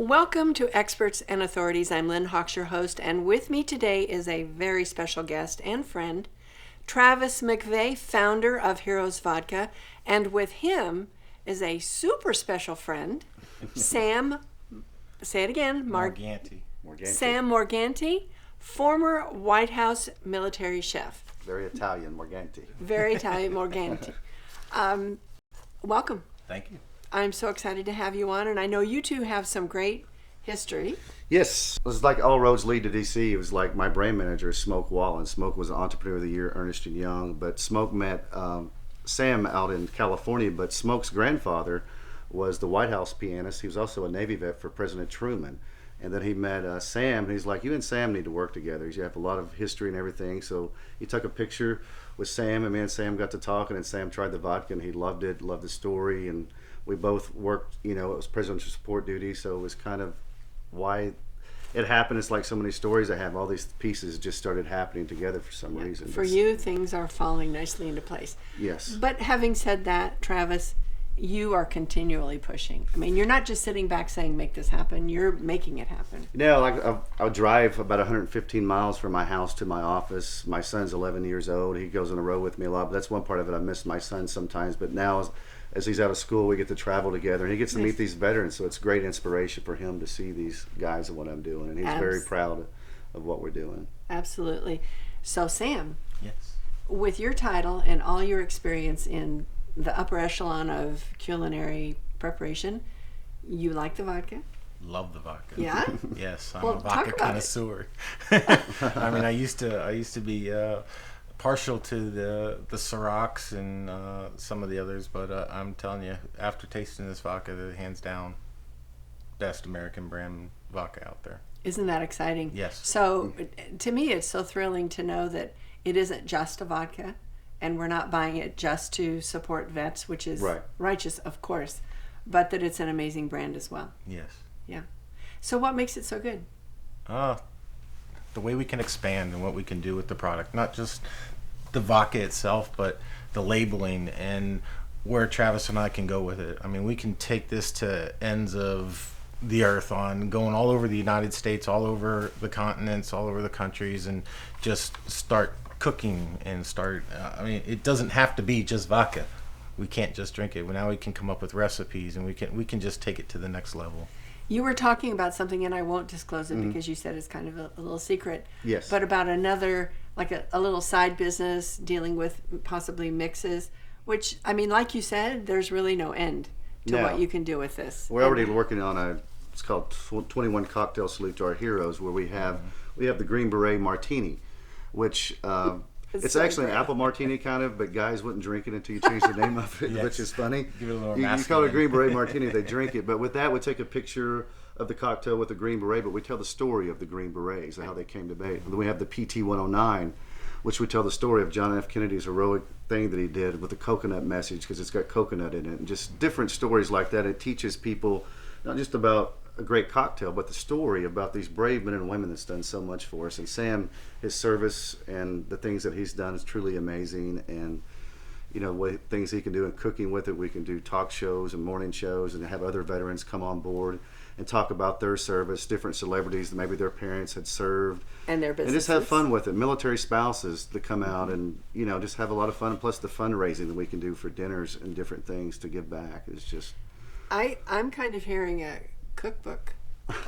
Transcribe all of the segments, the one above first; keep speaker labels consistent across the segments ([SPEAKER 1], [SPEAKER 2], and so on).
[SPEAKER 1] Welcome to Experts and Authorities. I'm Lynn Hawks, your host, and with me today is a very special guest and friend, Travis McVey, founder of Heores Vodka, and with him is a super special friend, Sam, say it again,
[SPEAKER 2] Morgante.
[SPEAKER 1] Sam Morgante, former White House military chef.
[SPEAKER 3] Very Italian, Morgante.
[SPEAKER 1] Very Italian, Morgante. Welcome.
[SPEAKER 2] Thank you.
[SPEAKER 1] I'm so excited to have you on, and I know you two have some great history.
[SPEAKER 3] Yes, it was like all roads lead to DC. It was like my brand manager, Smoke Wallen. Smoke was Entrepreneur of the Year, Ernst & Young, but Smoke met Sam out in California, but Smoke's grandfather was the White House pianist. He was also a Navy vet for President Truman. And then he met Sam, and he's like, you and Sam need to work together. You have a lot of history and everything. So he took a picture with Sam, and me and Sam got to talking, and Sam tried the vodka, and he loved it, loved the story, and we both worked, it was presidential support duty, so it was kind of why it happened. It's like so many stories I have. All these pieces just started happening together for some reason.
[SPEAKER 1] For you, things are falling nicely into place.
[SPEAKER 3] Yes.
[SPEAKER 1] But having said that, Travis, you are continually pushing. I mean, you're not just sitting back saying, make this happen. You're making it happen.
[SPEAKER 3] Like I'll drive about 115 miles from my house to my office. My son's 11 years old. He goes on the road with me a lot, but that's one part of it. I miss my son sometimes, but now as he's out of school, we get to travel together, and he gets to meet these veterans, so it's great inspiration for him to see these guys and what I'm doing, and he's very proud of what we're doing.
[SPEAKER 1] Absolutely. So, Sam,
[SPEAKER 2] Yes.
[SPEAKER 1] with your title and all your experience in the upper echelon of culinary preparation, you like the vodka?
[SPEAKER 2] Love the vodka.
[SPEAKER 1] Yeah?
[SPEAKER 2] Yes, I'm
[SPEAKER 1] Well,
[SPEAKER 2] a
[SPEAKER 1] talk
[SPEAKER 2] vodka
[SPEAKER 1] about
[SPEAKER 2] connoisseur. I mean, I used to be partial to the Cirocs and some of the others, but I'm telling you, after tasting this vodka, the hands down best American brand vodka out there.
[SPEAKER 1] Isn't that exciting?
[SPEAKER 2] Yes.
[SPEAKER 1] So, to me, it's so thrilling to know that it isn't just a vodka, and we're not buying it just to support vets, which is righteous, of course, but that it's an amazing brand as well.
[SPEAKER 2] Yes.
[SPEAKER 1] Yeah. So what makes it so good?
[SPEAKER 2] The way we can expand and what we can do with the product, not just the vodka itself, but the labeling and where Travis and I can go with it. I mean, we can take this to ends of the earth, on going all over the United States, all over the continents, all over the countries, and just start cooking and start I mean, it doesn't have to be just vodka. We can't just drink it. Now we can come up with recipes, and we can just take it to the next level.
[SPEAKER 1] You were talking about something, and I won't disclose it because you said it's kind of a little secret.
[SPEAKER 3] Yes.
[SPEAKER 1] But about another, like a little side business dealing with possibly mixes, which, I mean, like you said, there's really no end to what you can do with this.
[SPEAKER 3] We're already working on it's called 21 Cocktail Salute to Our Heroes, where we have the Green Beret Martini, which it's so actually an apple martini kind of, but guys wouldn't drink it until you change the name of it, which is funny.
[SPEAKER 2] Give it a little
[SPEAKER 3] you call it a Green Beret Martini, they drink it. But with that, we take a picture of the cocktail with the Green Beret, but we tell the story of the Green Berets and how they came to be. And then we have the PT 109, which we tell the story of John F. Kennedy's heroic thing that he did with the coconut message, because it's got coconut in it, and just different stories like that. It teaches people not just about a great cocktail, but the story about these brave men and women that's done so much for us. And Sam, his service and the things that he's done is truly amazing. And what things he can do in cooking with it. We can do talk shows and morning shows and have other veterans come on board and talk about their service, different celebrities that maybe their parents had served,
[SPEAKER 1] and their businesses,
[SPEAKER 3] and just have fun with it. Military spouses that come out and just have a lot of fun. And plus the fundraising that we can do for dinners and different things to give back is just.
[SPEAKER 1] I'm kind of hearing a cookbook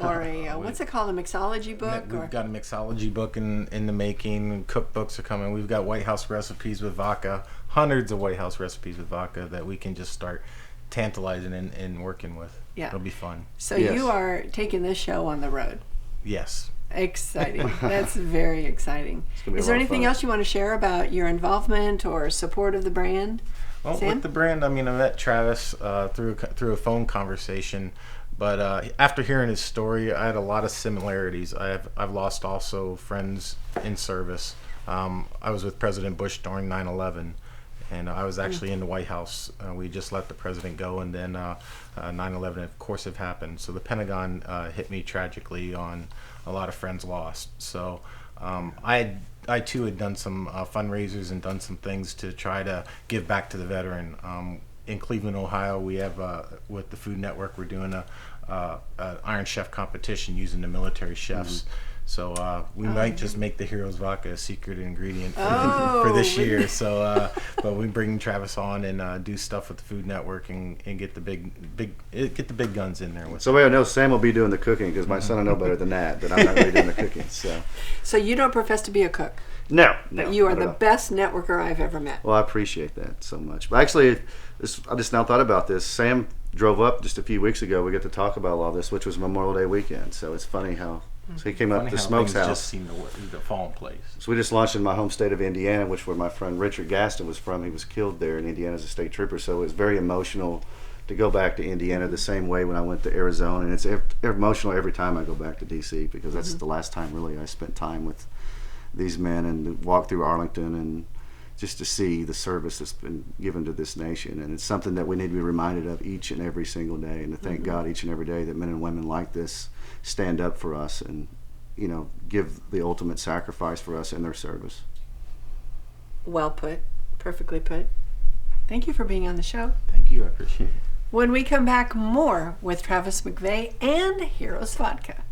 [SPEAKER 1] or a what's it called, a mixology book?
[SPEAKER 2] We've got a mixology book in the making. Cookbooks are coming. We've got White House recipes with vodka, hundreds of White House recipes with vodka that we can just start tantalizing and working with.
[SPEAKER 1] Yeah,
[SPEAKER 2] it'll be fun.
[SPEAKER 1] So you are taking this show on the road.
[SPEAKER 2] Yes.
[SPEAKER 1] Exciting. That's very exciting. Is there anything else you want to share about your involvement or support of the brand?
[SPEAKER 2] Well,
[SPEAKER 1] Sam?
[SPEAKER 2] with the brand, I mean, I met Travis through a phone conversation, but after hearing his story, I had a lot of similarities. I've lost also friends in service. I was with President Bush during 9/11, and I was actually in the White House. We just let the president go, and then 9/11, of course, had happened. So the Pentagon hit me tragically on a lot of friends lost. So I too had done some fundraisers and done some things to try to give back to the veteran. In Cleveland, Ohio, we have with the Food Network, we're doing an Iron Chef competition using the military chefs. So we might just make the Heores Vodka a secret ingredient for this year. So, but we bring Travis on and do stuff with the Food Network and get the big guns in there.
[SPEAKER 3] So I know Sam will be doing the cooking because my son will know better than that. But I'm not really doing the cooking.
[SPEAKER 1] So you don't profess to be a cook?
[SPEAKER 3] No.
[SPEAKER 1] But you are the best networker I've ever met.
[SPEAKER 3] Well, I appreciate that so much. But actually, I just now thought about this. Sam drove up just a few weeks ago. We get to talk about all this, which was Memorial Day weekend. So it's funny how. So he came up to the Smokes House.
[SPEAKER 2] Just seem to fall in place.
[SPEAKER 3] So we just launched in my home state of Indiana, which where my friend Richard Gaston was from. He was killed there in Indiana as a state trooper. So it was very emotional to go back to Indiana the same way when I went to Arizona. And it's emotional every time I go back to D.C. because that's the last time really I spent time with these men and walk through Arlington and just to see the service that's been given to this nation. And it's something that we need to be reminded of each and every single day, and to thank God each and every day that men and women like this stand up for us and, you know, give the ultimate sacrifice for us in their service.
[SPEAKER 1] Well put. Perfectly put. Thank you for being on the show.
[SPEAKER 2] Thank you. I appreciate it.
[SPEAKER 1] When we come back, more with Travis McVey and Heores Vodka.